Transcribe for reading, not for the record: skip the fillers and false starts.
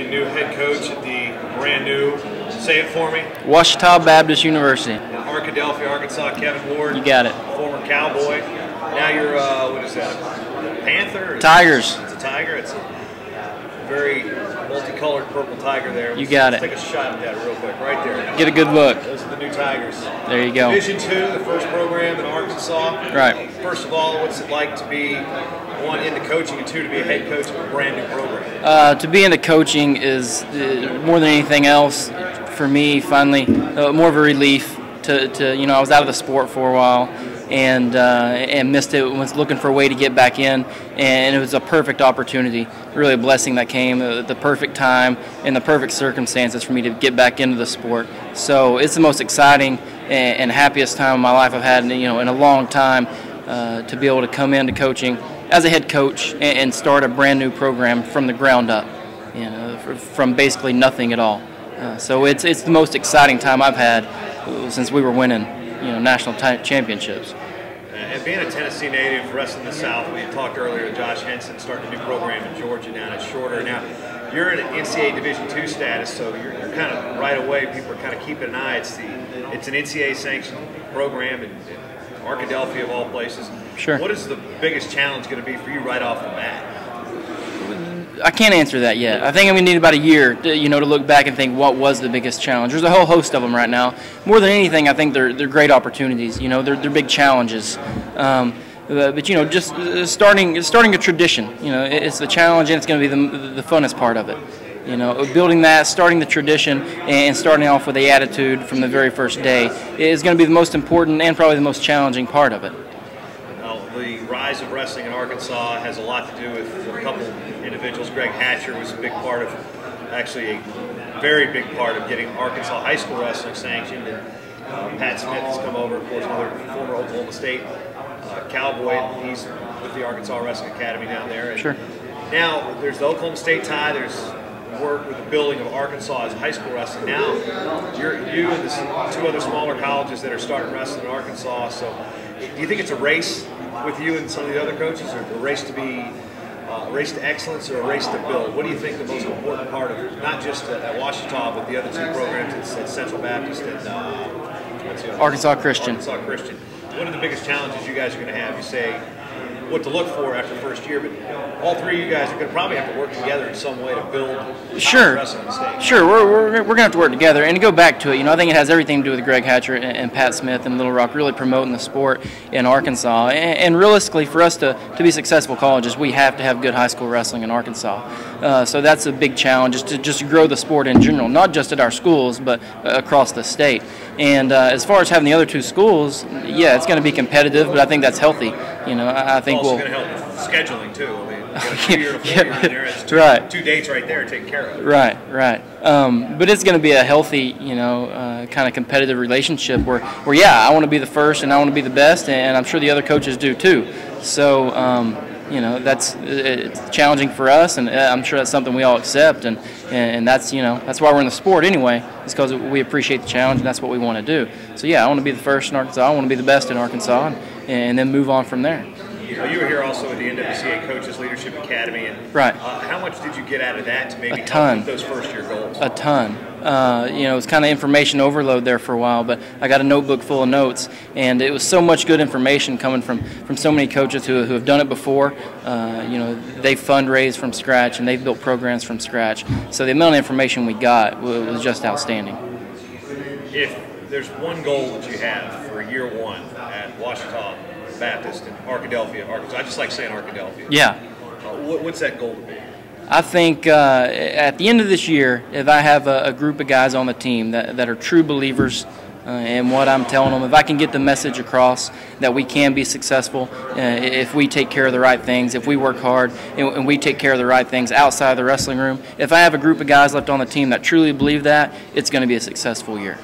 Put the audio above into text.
the new head coach at the brand new, say it for me, Ouachita Baptist University. in Arkadelphia, Arkansas. Kevin Ward. You got it. Former Cowboy. Now you're, what is that, a Panther? Tigers. It's a tiger. It's a very multicolored purple tiger there. You got it. Let's take a shot at that real quick, right there. Get a good look. Those are the new Tigers. There you go. Division II, the first program in Arkansas. Right. First of all, what's it like to be, one, into coaching, and two, to be a head coach of a brand new program? To be into coaching is, more than anything else, for me, finally, more of a relief to I was out of the sport for a while and missed it, was looking for a way to get back in, and it was a perfect opportunity, really a blessing that came, the perfect time and the perfect circumstances for me to get back into the sport. So it's the most exciting and happiest time of my life I've had in a long time, to be able to come into coaching as a head coach and start a brand new program from the ground up, from basically nothing at all. So it's the most exciting time I've had since we were winning national championships. And being a Tennessee native, wrestling the South, we had talked earlier to Josh Henson, starting a new program in Georgia down at Shorter. Now, you're in NCAA Division II status, so you're kind of right away, people are kind of keeping an eye. It's an NCAA sanctioned program in Arkadelphia of all places. Sure. What is the biggest challenge going to be for you right off the bat? I can't answer that yet. I think I'm going to need about a year to look back and think what was the biggest challenge. There's a whole host of them right now. More than anything, I think they're great opportunities. They're big challenges. But just starting a tradition. It's the challenge, and it's going to be the funnest part of it. Building that, starting the tradition, and starting off with the attitude from the very first day is going to be the most important and probably the most challenging part of it. The rise of wrestling in Arkansas has a lot to do with a couple individuals. Greg Hatcher was a big part of, actually a very big part of getting Arkansas high school wrestling sanctioned. And Pat Smith has come over, of course, another former Oklahoma State Cowboy. He's with the Arkansas Wrestling Academy down there. And sure. Now there's the Oklahoma State tie. There's work with the building of Arkansas as high school wrestling. Now you and the two other smaller colleges that are starting wrestling in Arkansas. So do you think it's a race with you and some of the other coaches, or a race to be a race to excellence, or a race to build? What do you think the most important part of, not just at Ouachita, but the other two programs at Central Baptist and Arkansas Christian? Arkansas Christian. What are the biggest challenges you guys are going to have? You say what to look for after first year, but all three of you guys are going to probably have to work together in some way to build wrestling in the state. Sure, we're going to have to work together. And to go back to it, I think it has everything to do with Greg Hatcher and Pat Smith and Little Rock really promoting the sport in Arkansas. And realistically, for us to be successful colleges, we have to have good high school wrestling in Arkansas. So that's a big challenge, is to just grow the sport in general, not just at our schools, but across the state. And as far as having the other two schools, yeah, it's going to be competitive, but I think that's healthy. I think it's also going to help with scheduling too. I mean, you got a 2-year to 4-year in there. It's two dates right there taken care of. Right. But it's going to be a healthy, kind of competitive relationship where yeah, I want to be the first and I want to be the best, and I'm sure the other coaches do too. So, it's challenging for us, and I'm sure that's something we all accept, and that's that's why we're in the sport anyway. It's because we appreciate the challenge, and that's what we want to do. So yeah, I want to be the first in Arkansas. I want to be the best in Arkansas, and then move on from there. You were here also at the NWCA Coaches Leadership Academy, and right. How much did you get out of that to maybe help with those first year goals? A ton. It was kind of information overload there for a while, but I got a notebook full of notes, and it was so much good information coming from so many coaches who have done it before. They've fundraised from scratch, and they've built programs from scratch. So the amount of information we got was just outstanding. If there's one goal that you have for year one at Ouachita Baptist in Arkadelphia, Arkansas, I just like saying Arkadelphia. Yeah. What's that goal to be? I think at the end of this year, if I have a group of guys on the team that are true believers in what I'm telling them, if I can get the message across that we can be successful if we take care of the right things, if we work hard and we take care of the right things outside the wrestling room, if I have a group of guys left on the team that truly believe that, it's going to be a successful year.